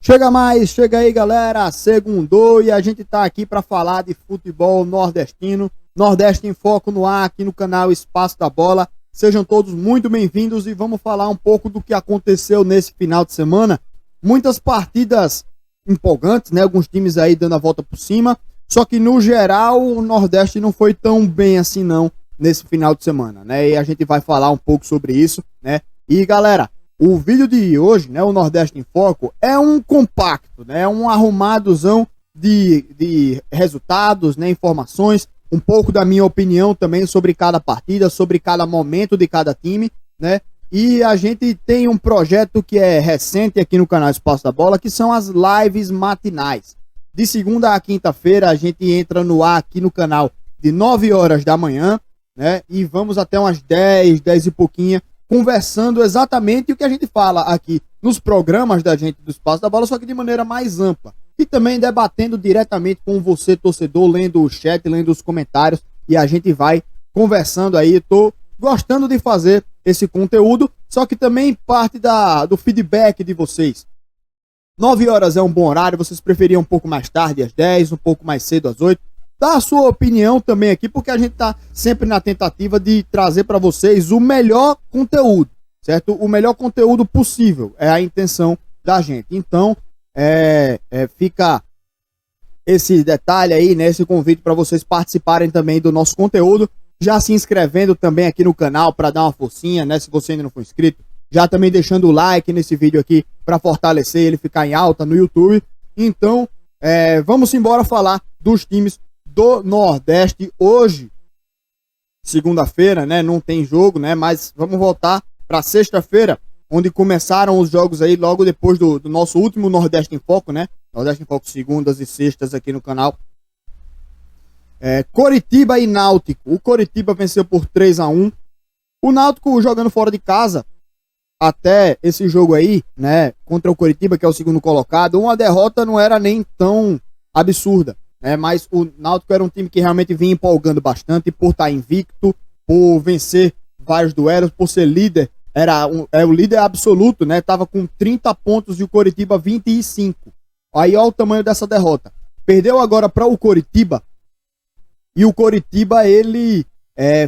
Chega aí galera, segundou e a gente tá aqui para falar de futebol nordestino, Nordeste em Foco no ar aqui no canal Espaço da Bola. Sejam todos muito bem-vindos e vamos falar um pouco do que aconteceu nesse final de semana. Muitas partidas empolgantes, né? Alguns times aí dando a volta por cima, só que no geral o Nordeste não foi tão bem assim não nesse final de semana, né? E a gente vai falar um pouco sobre isso, né? E galera, o vídeo de hoje, né, o Nordeste em Foco, é um compacto, né, um arrumadozão de resultados, né, informações, um pouco da minha opinião também sobre cada partida, sobre cada momento de cada time, né, e a gente tem um projeto que é recente aqui no canal Espaço da Bola, que são as lives matinais. De segunda a quinta-feira a gente entra no ar aqui no canal de 9 horas da manhã, né, e vamos até umas 10 e pouquinho, conversando exatamente o que a gente fala aqui nos programas da gente do Espaço da Bola, só que de maneira mais ampla. E também debatendo diretamente com você, torcedor, lendo o chat, lendo os comentários, e a gente vai conversando aí. Tô gostando de fazer esse conteúdo, só que também parte do feedback de vocês. 9 horas é um bom horário, vocês preferiam um pouco mais tarde, às 10, um pouco mais cedo, às 8. Dá a sua opinião também aqui, porque a gente tá sempre na tentativa de trazer para vocês o melhor conteúdo, certo? O melhor conteúdo possível é a intenção da gente. Então, fica esse detalhe aí, né? Esse convite para vocês participarem também do nosso conteúdo, já se inscrevendo também aqui no canal para dar uma forcinha, né? Se você ainda não for inscrito, já também deixando o like nesse vídeo aqui para fortalecer ele, ficar em alta no YouTube. Então, vamos embora falar dos times do Nordeste hoje, segunda-feira, né? Não tem jogo, né? Mas vamos voltar para sexta-feira, onde começaram os jogos aí logo depois do nosso último Nordeste em Foco, né? Nordeste em Foco segundas e sextas aqui no canal. Coritiba e Náutico. O Coritiba venceu por 3-1. O Náutico jogando fora de casa até esse jogo aí, né? Contra o Coritiba, que é o segundo colocado. Uma derrota não era nem tão absurda, mas o Náutico era um time que realmente vinha empolgando bastante por estar invicto, por vencer vários duelos, por ser líder, o líder absoluto, né? Tava com 30 pontos e o Coritiba 25. Aí olha o tamanho dessa derrota. Perdeu agora para o Coritiba e o Coritiba ele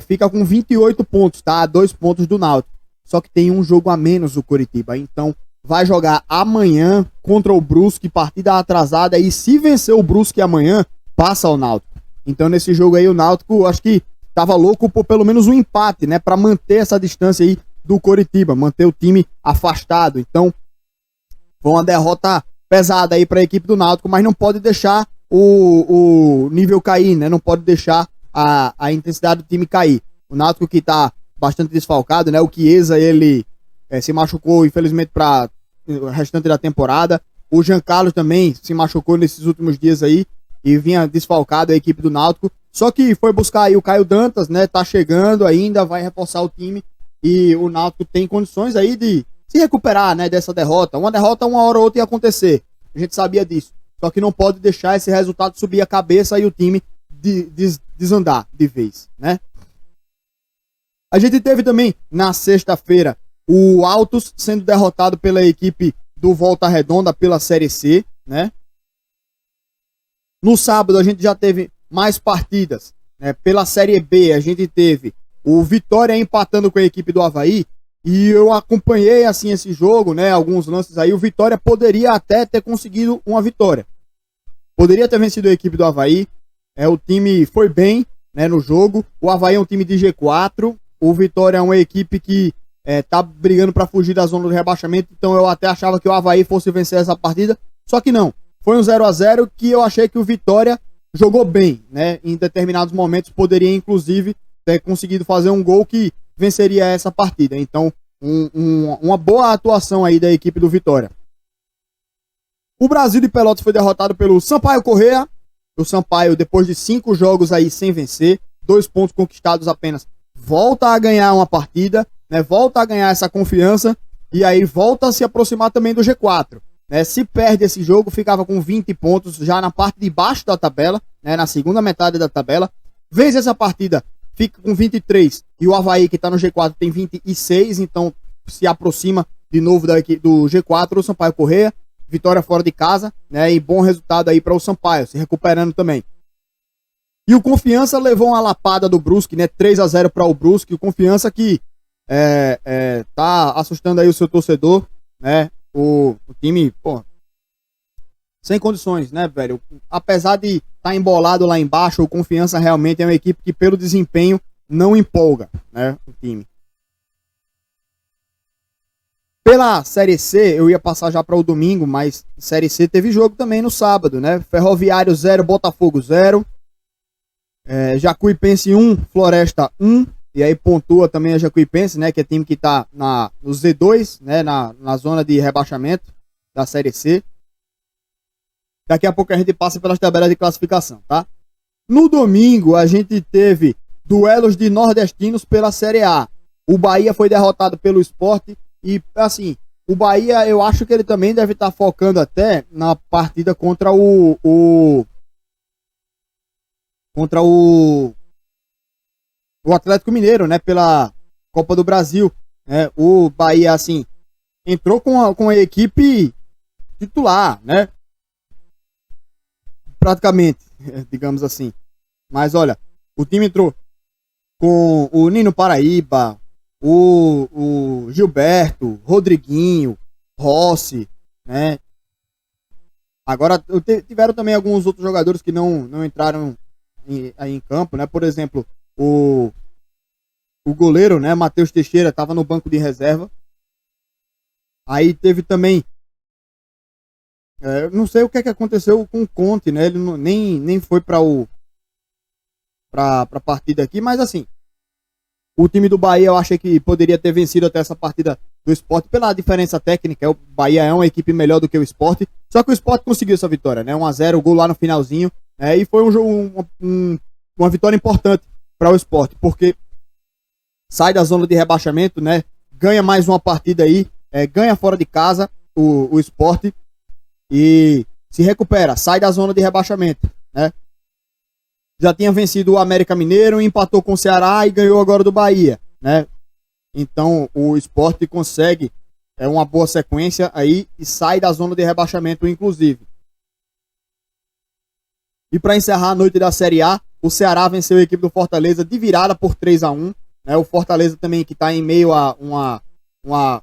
fica com 28 pontos, tá? A 2 pontos do Náutico. Só que tem um jogo a menos o Coritiba, então vai jogar amanhã contra o Brusque, partida atrasada, e se vencer o Brusque amanhã, passa o Náutico. Então nesse jogo aí o Náutico, acho que tava louco por pelo menos um empate, né, para manter essa distância aí do Coritiba, manter o time afastado. Então foi uma derrota pesada aí para a equipe do Náutico, mas não pode deixar o nível cair, né, não pode deixar a intensidade do time cair. O Náutico que tá bastante desfalcado, né, o Chiesa, ele se machucou infelizmente para o restante da temporada. O Jean Carlos também se machucou nesses últimos dias aí e vinha desfalcado a equipe do Náutico. Só que foi buscar aí o Caio Dantas, né? Tá chegando ainda, vai reforçar o time e o Náutico tem condições aí de se recuperar, né, dessa derrota. Uma derrota uma hora ou outra ia acontecer. A gente sabia disso. Só que não pode deixar esse resultado subir a cabeça e o time desandar de vez, né? A gente teve também na sexta-feira o Altos sendo derrotado pela equipe do Volta Redonda pela Série C, né? No sábado a gente já teve mais partidas, né? Pela Série B a gente teve o Vitória empatando com a equipe do Avaí e eu acompanhei assim esse jogo, né? Alguns lances aí, o Vitória poderia até ter conseguido uma vitória. Poderia ter vencido a equipe do Avaí, o time foi bem, né, no jogo. O Avaí é um time de G4, o Vitória é uma equipe que tá brigando para fugir da zona do rebaixamento, então eu até achava que o Avaí fosse vencer essa partida, só que não. Foi um 0-0 que eu achei que o Vitória jogou bem, né? Em determinados momentos poderia inclusive ter conseguido fazer um gol que venceria essa partida. Então, uma boa atuação aí da equipe do Vitória. O Brasil de Pelotas foi derrotado pelo Sampaio Corrêa. O Sampaio, depois de 5 jogos aí sem vencer, 2 pontos conquistados apenas, volta a ganhar uma partida, né, volta a ganhar essa confiança e aí volta a se aproximar também do G4, né? Se perde esse jogo, ficava com 20 pontos já na parte de baixo da tabela, né, na segunda metade da tabela. Vence essa partida, fica com 23 e o Avaí, que está no G4, tem 26, então se aproxima de novo do G4, o Sampaio Corrêa. vitória fora de casa, né? E bom resultado aí para o Sampaio, se recuperando também. E o Confiança levou uma lapada do Brusque, né? 3-0 para o Brusque. O Confiança que tá assustando aí o seu torcedor, né? O time, pô, sem condições, né, velho? Apesar de estar embolado lá embaixo, o Confiança realmente é uma equipe que, pelo desempenho, não empolga, né? O time. Pela Série C, eu ia passar já para o domingo, mas Série C teve jogo também no sábado, né? Ferroviário 0, Botafogo 0. Jacuipense 1, Floresta 1. E aí pontua também a Jacuipense, né? Que é time que tá no Z2, né? Na zona de rebaixamento da Série C. Daqui a pouco a gente passa pelas tabelas de classificação, tá? No domingo, a gente teve duelos de nordestinos pela Série A. O Bahia foi derrotado pelo Sport. E, assim, o Bahia, eu acho que ele também deve estar focando até na partida contra o Atlético Mineiro, né? Pela Copa do Brasil. Né? O Bahia, assim, entrou com a equipe titular, né? Praticamente, digamos assim. Mas olha, o time entrou com o Nino Paraíba, o Gilberto, Rodriguinho, Rossi, né? Agora tiveram também alguns outros jogadores que não entraram em campo, né? Por exemplo, o goleiro, né? Matheus Teixeira estava no banco de reserva. Aí teve também não sei o que aconteceu com o Conte, né? Ele nem foi para a partida aqui, mas assim, o time do Bahia eu achei que poderia ter vencido até essa partida do Sport pela diferença técnica. O Bahia é uma equipe melhor do que o Sport, só que o Sport conseguiu essa vitória, né? 1-0, o gol lá no finalzinho, e foi um jogo, uma vitória importante para o Sport, porque sai da zona de rebaixamento, né? Ganha mais uma partida aí, ganha fora de casa o Sport e se recupera, sai da zona de rebaixamento, né? Já tinha vencido o América Mineiro, empatou com o Ceará e ganhou agora do Bahia, né? Então o Sport consegue uma boa sequência aí e sai da zona de rebaixamento, inclusive. E para encerrar a noite da Série A, o Ceará venceu a equipe do Fortaleza de virada por 3-1, né? O Fortaleza também que está em meio a um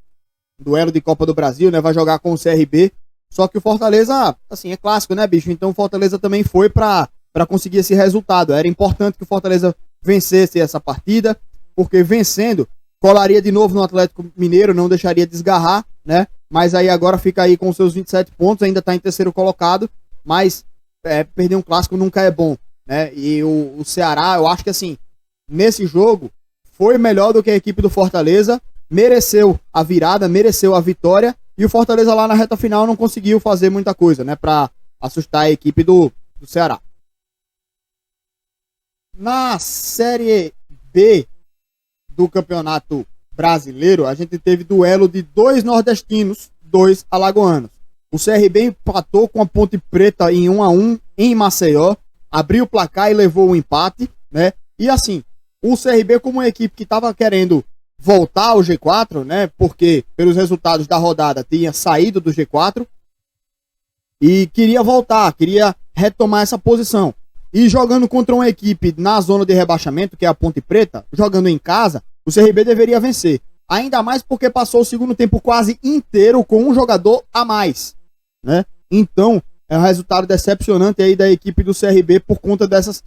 duelo de Copa do Brasil, né? Vai jogar com o CRB. Só que o Fortaleza, assim, é clássico, né, bicho? Então o Fortaleza também foi para conseguir esse resultado. Era importante que o Fortaleza vencesse essa partida, porque vencendo, colaria de novo no Atlético Mineiro, não deixaria desgarrar, né? Mas aí agora fica aí com seus 27 pontos, ainda está em terceiro colocado, mas perder um clássico nunca é bom, né? E o Ceará, eu acho que assim, nesse jogo, foi melhor do que a equipe do Fortaleza, mereceu a virada, mereceu a vitória, e o Fortaleza lá na reta final não conseguiu fazer muita coisa, né? Para assustar a equipe do Ceará. Na Série B do Campeonato Brasileiro, a gente teve duelo de 2 nordestinos, 2 alagoanos. O CRB empatou com a Ponte Preta em 1-1 em Maceió, abriu o placar e levou o empate, né? E assim, o CRB como uma equipe que estava querendo voltar ao G4, né? Porque pelos resultados da rodada tinha saído do G4 e queria voltar, queria retomar essa posição. E jogando contra uma equipe na zona de rebaixamento, que é a Ponte Preta, jogando em casa, o CRB deveria vencer. Ainda mais porque passou o segundo tempo quase inteiro com um jogador a mais, né? Então, é um resultado decepcionante aí da equipe do CRB por conta desses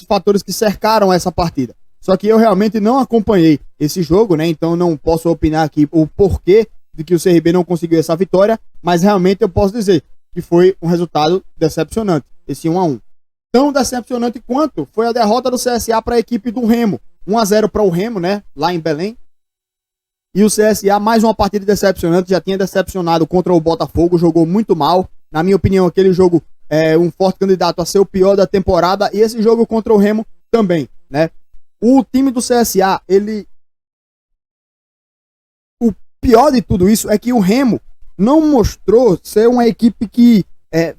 fatores que cercaram essa partida. Só que eu realmente não acompanhei esse jogo, né? Então não posso opinar aqui o porquê de que o CRB não conseguiu essa vitória, mas realmente eu posso dizer que foi um resultado decepcionante, esse 1-1. Tão decepcionante quanto foi a derrota do CSA para a equipe do Remo. 1-0 para o Remo, né? Lá em Belém. E o CSA, mais uma partida decepcionante, já tinha decepcionado contra o Botafogo, jogou muito mal. Na minha opinião, aquele jogo é um forte candidato a ser o pior da temporada. E esse jogo contra o Remo também, né? O time do CSA, o pior de tudo isso é que o Remo não mostrou ser uma equipe que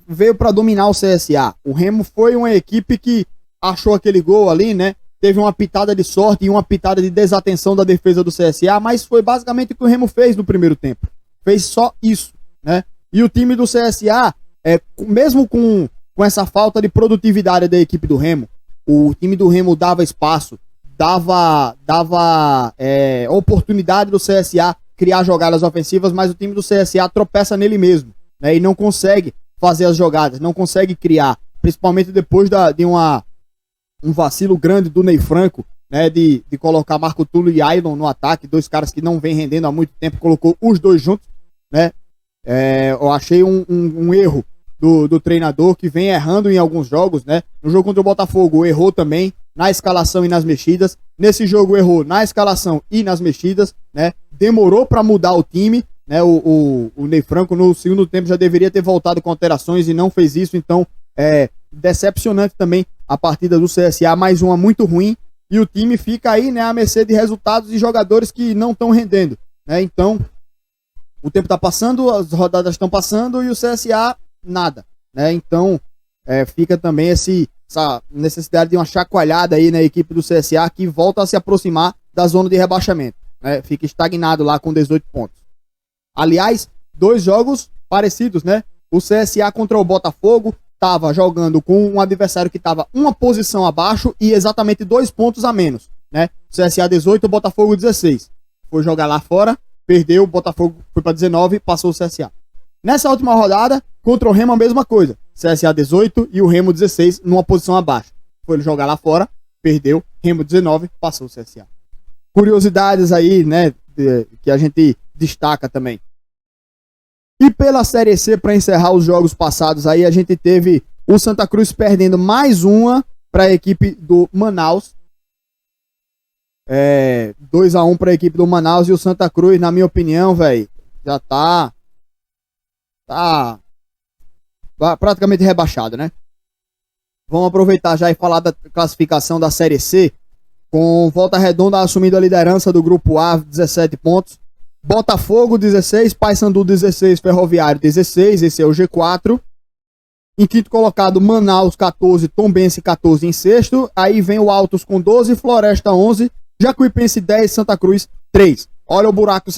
veio para dominar o CSA. O Remo foi uma equipe que achou aquele gol ali, né? Teve uma pitada de sorte e uma pitada de desatenção da defesa do CSA, mas foi basicamente o que o Remo fez no primeiro tempo. Fez só isso, né? E o time do CSA, mesmo com essa falta de produtividade da equipe do Remo, o time do Remo dava espaço, dava oportunidade do CSA criar jogadas ofensivas, mas o time do CSA tropeça nele mesmo, né, e não consegue fazer as jogadas, não consegue criar, principalmente depois de um vacilo grande do Ney Franco, né, de colocar Marco Túlio e Ailon no ataque, dois caras que não vem rendendo há muito tempo, colocou os dois juntos, né. Eu achei um erro do treinador, que vem errando em alguns jogos, né? No jogo contra o Botafogo errou também na escalação e nas mexidas. Nesse jogo errou na escalação e nas mexidas, né? Demorou para mudar o time, né? O Ney Franco no segundo tempo já deveria ter voltado com alterações e não fez isso, então decepcionante também a partida do CSA, mais uma muito ruim, e o time fica aí, né, à mercê de resultados e jogadores que não estão rendendo, né? Então o tempo está passando, as rodadas estão passando e o CSA nada, né? Então fica também essa necessidade de uma chacoalhada aí na equipe do CSA, que volta a se aproximar da zona de rebaixamento, né? Fica estagnado lá com 18 pontos. Aliás, dois jogos parecidos, né? O CSA contra o Botafogo estava jogando com um adversário que estava uma posição abaixo e exatamente 2 pontos a menos, né? CSA 18, Botafogo 16. Foi jogar lá fora, perdeu, o Botafogo foi para 19 e passou o CSA. Nessa última rodada, contra o Remo a mesma coisa. CSA 18 e o Remo 16 numa posição abaixo. Foi jogar lá fora, perdeu, Remo 19, passou o CSA. Curiosidades aí, né, que a gente destaca também. E pela Série C, para encerrar os jogos passados aí, a gente teve o Santa Cruz perdendo mais uma para a equipe do Manaus. 2-1 para a equipe do Manaus, e o Santa Cruz, na minha opinião, velho, já tá praticamente rebaixado, né? Vamos aproveitar já e falar da classificação da Série C, com Volta Redonda assumindo a liderança do Grupo A, 17 pontos. Botafogo, 16, Paysandu, 16, Ferroviário, 16, esse é o G4. Em quinto colocado, Manaus, 14, Tombense, 14 em sexto. Aí vem o Altos com 12, Floresta, 11, Jacuipense, 10, Santa Cruz, 3. Olha o buraco que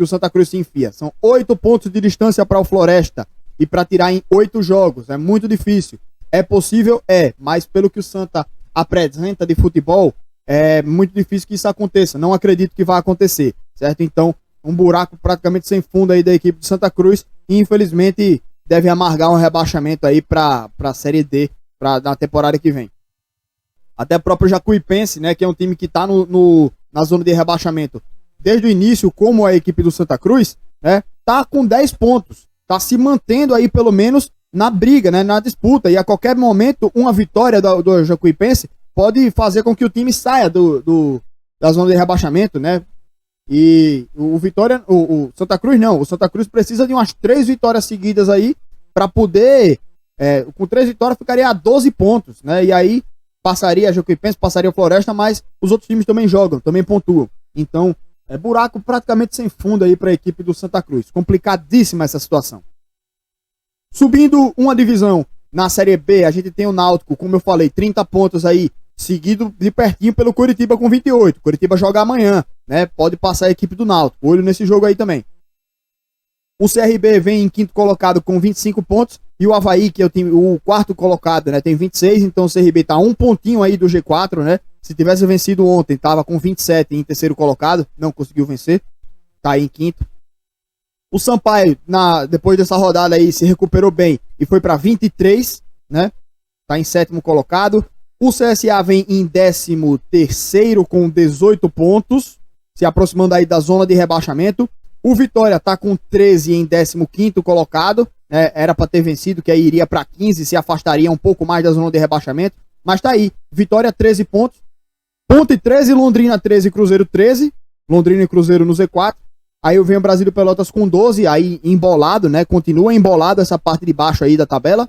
o Santa Cruz se enfia. São 8 pontos de distância para o Floresta. E para tirar em 8 jogos. É muito difícil. É possível? Mas pelo que o Santa apresenta de futebol, é muito difícil que isso aconteça. Não acredito que vai acontecer. Certo? Então, um buraco praticamente sem fundo aí da equipe de Santa Cruz. E infelizmente deve amargar um rebaixamento aí para a Série D na temporada que vem. Até o próprio Jacuipense, né, que é um time que está na zona de rebaixamento desde o início, como a equipe do Santa Cruz, né, tá com 10 pontos, tá se mantendo aí pelo menos na briga, né, na disputa, e a qualquer momento uma vitória do Jacuipense pode fazer com que o time saia da zona de rebaixamento, né, e o Santa Cruz não, o Santa Cruz precisa de umas 3 vitórias seguidas aí para poder, com 3 vitórias ficaria a 12 pontos, né, e aí passaria a Jacuipense, passaria a Floresta, mas os outros times também jogam, também pontuam, então buraco praticamente sem fundo aí para a equipe do Santa Cruz. Complicadíssima essa situação. Subindo uma divisão na Série B, a gente tem o Náutico, como eu falei, 30 pontos aí, seguido de pertinho pelo Coritiba com 28. Coritiba joga amanhã, né? Pode passar a equipe do Náutico. Olho nesse jogo aí também. O CRB vem em quinto colocado com 25 pontos. E o Avaí, que é o quarto colocado, né? Tem 26. Então o CRB tá um pontinho aí do G4, né? Se tivesse vencido ontem, tava com 27 em terceiro colocado. Não conseguiu vencer. Tá aí em quinto. O Sampaio, depois dessa rodada aí, se recuperou bem e foi para 23, né? Tá em sétimo colocado. O CSA vem em 13º com 18 pontos, se aproximando aí da zona de rebaixamento. O Vitória tá com 13 em 15º colocado, né? Era para ter vencido, que aí iria para 15, se afastaria um pouco mais da zona de rebaixamento. Mas tá aí, Vitória 13 pontos. Ponte 13, Londrina 13, Cruzeiro 13. Londrina e Cruzeiro no Z4. Aí vem o Brasília Pelotas com 12, aí embolado, né? Continua embolado essa parte de baixo aí da tabela.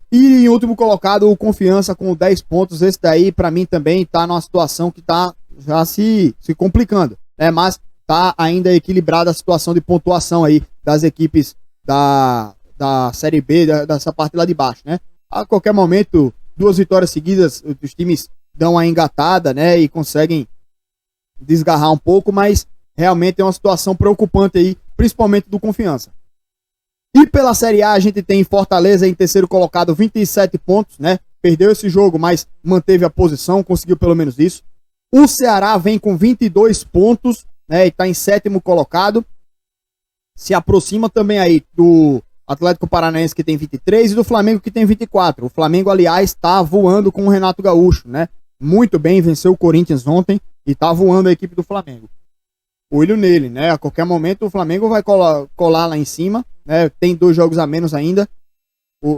E em último colocado, o Confiança com 10 pontos. Esse daí, pra mim, também tá numa situação que tá já se complicando, né? Mas tá ainda equilibrada a situação de pontuação aí das equipes da Série B, dessa parte lá de baixo, né? A qualquer momento, 2 vitórias seguidas, os times dão a engatada, né, e conseguem desgarrar um pouco, mas realmente é uma situação preocupante aí, principalmente do Confiança. E pela Série A a gente tem Fortaleza em terceiro colocado, 27 pontos, né? Perdeu esse jogo, mas manteve a posição, conseguiu pelo menos isso. O Ceará vem com 22 pontos, né? E tá em sétimo colocado. Se aproxima também aí do Atlético Paranaense, que tem 23, e do Flamengo, que tem 24. O Flamengo, aliás, tá voando com o Renato Gaúcho, né? Muito bem, venceu o Corinthians ontem e tá voando a equipe do Flamengo. Olho nele, né? A qualquer momento o Flamengo vai colar lá em cima, né? Tem 2 jogos a menos ainda.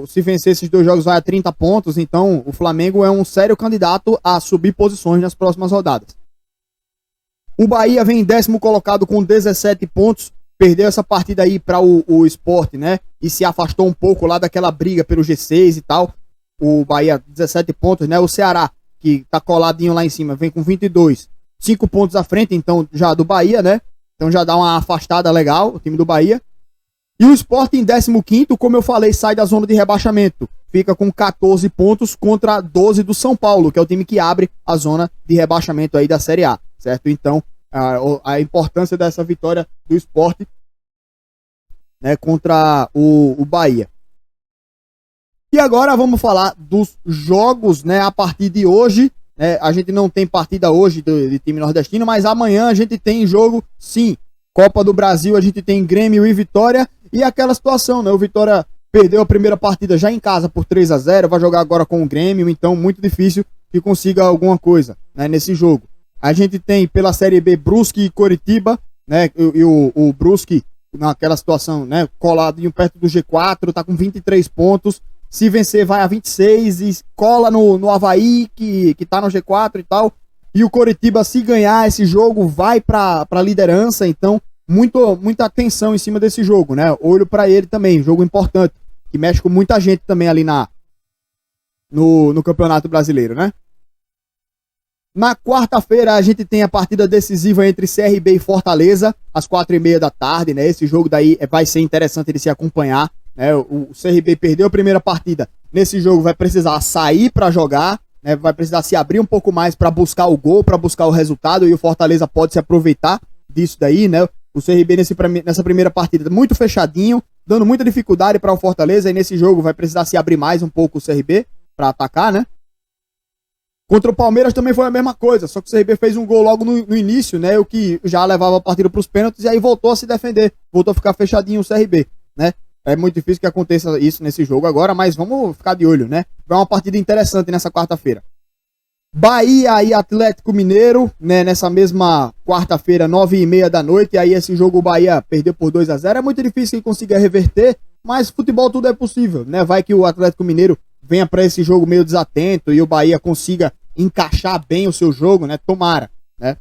Se vencer esses 2 jogos vai a 30 pontos, então o Flamengo é um sério candidato a subir posições nas próximas rodadas. O Bahia vem em 10º colocado com 17 pontos, perdeu essa partida aí para o Sport, né? E se afastou um pouco lá daquela briga pelo G6 e tal. O Bahia, 17 pontos, né? O Ceará, que tá coladinho lá em cima, vem com 22, 5 pontos à frente, então, já do Bahia, né? Então já dá uma afastada legal, o time do Bahia. E o Sport em 15º, como eu falei, sai da zona de rebaixamento. Fica com 14 pontos contra 12 do São Paulo, que é o time que abre a zona de rebaixamento aí da Série A, certo? Então, a importância dessa vitória do Sport, né, contra o Bahia. E agora vamos falar dos jogos, né, a partir de hoje. A gente não tem partida hoje de time nordestino, mas amanhã a gente tem jogo, sim. Copa do Brasil, a gente tem Grêmio e Vitória. E aquela situação, né? O Vitória perdeu a primeira partida já em casa por 3-0, vai jogar agora com o Grêmio, então muito difícil que consiga alguma coisa, né, nesse jogo. A gente tem pela Série B Brusque e Coritiba, né? E o Brusque, naquela situação, né, coladinho perto do G4, tá com 23 pontos. Se vencer, vai a 26 e cola no Avaí, que tá no G4 e tal. E o Coritiba, se ganhar esse jogo, vai pra liderança. Então, muita atenção em cima desse jogo, né? Olho pra ele também, jogo importante, que mexe com muita gente também ali no Campeonato Brasileiro, né? Na quarta-feira, a gente tem a partida decisiva entre CRB e Fortaleza, às 4h30 da tarde, né? Esse jogo daí vai ser interessante de se acompanhar. O CRB perdeu a primeira partida, nesse jogo vai precisar sair para jogar, né, vai precisar se abrir um pouco mais para buscar o gol, para buscar o resultado, e o Fortaleza pode se aproveitar disso daí, né? O CRB nessa primeira partida muito fechadinho, dando muita dificuldade para o Fortaleza, e nesse jogo vai precisar se abrir mais um pouco o CRB para atacar, né? Contra o Palmeiras também foi a mesma coisa, só que o CRB fez um gol logo no início, né? O que já levava a partida para os pênaltis, e aí voltou a se defender, voltou a ficar fechadinho o CRB, né? É muito difícil que aconteça isso nesse jogo agora, mas vamos ficar de olho, né? Vai uma partida interessante nessa quarta-feira. Bahia e Atlético Mineiro, né? Nessa mesma quarta-feira, 9h30 da noite. E aí esse jogo o Bahia perdeu por 2-0. É muito difícil que consiga reverter, mas futebol tudo é possível, né? Vai que o Atlético Mineiro venha para esse jogo meio desatento e o Bahia consiga encaixar bem o seu jogo, né? Tomara, né?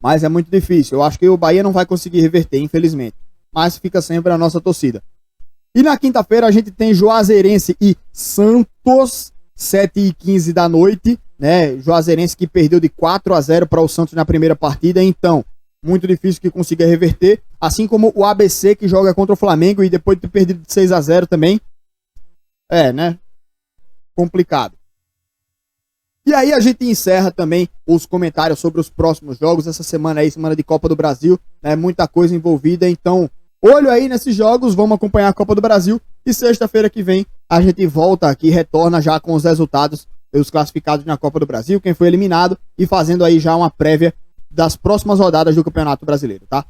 Mas é muito difícil. Eu acho que o Bahia não vai conseguir reverter, infelizmente. Mas fica sempre a nossa torcida. E na quinta-feira a gente tem Juazeirense e Santos, 7h15 da noite, né? Juazeirense que perdeu de 4-0 para o Santos na primeira partida, então muito difícil que consiga reverter, assim como o ABC que joga contra o Flamengo e depois de ter perdido de 6-0 também. Né? Complicado. E aí a gente encerra também os comentários sobre os próximos jogos, essa semana aí, semana de Copa do Brasil, né? Muita coisa envolvida, então olho aí nesses jogos, vamos acompanhar a Copa do Brasil e sexta-feira que vem a gente volta aqui, retorna já com os resultados dos classificados na Copa do Brasil, quem foi eliminado e fazendo aí já uma prévia das próximas rodadas do Campeonato Brasileiro, tá?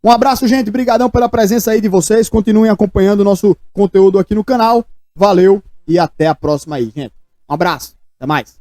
Um abraço, gente, brigadão pela presença aí de vocês, continuem acompanhando o nosso conteúdo aqui no canal, valeu e até a próxima aí, gente. Um abraço, até mais.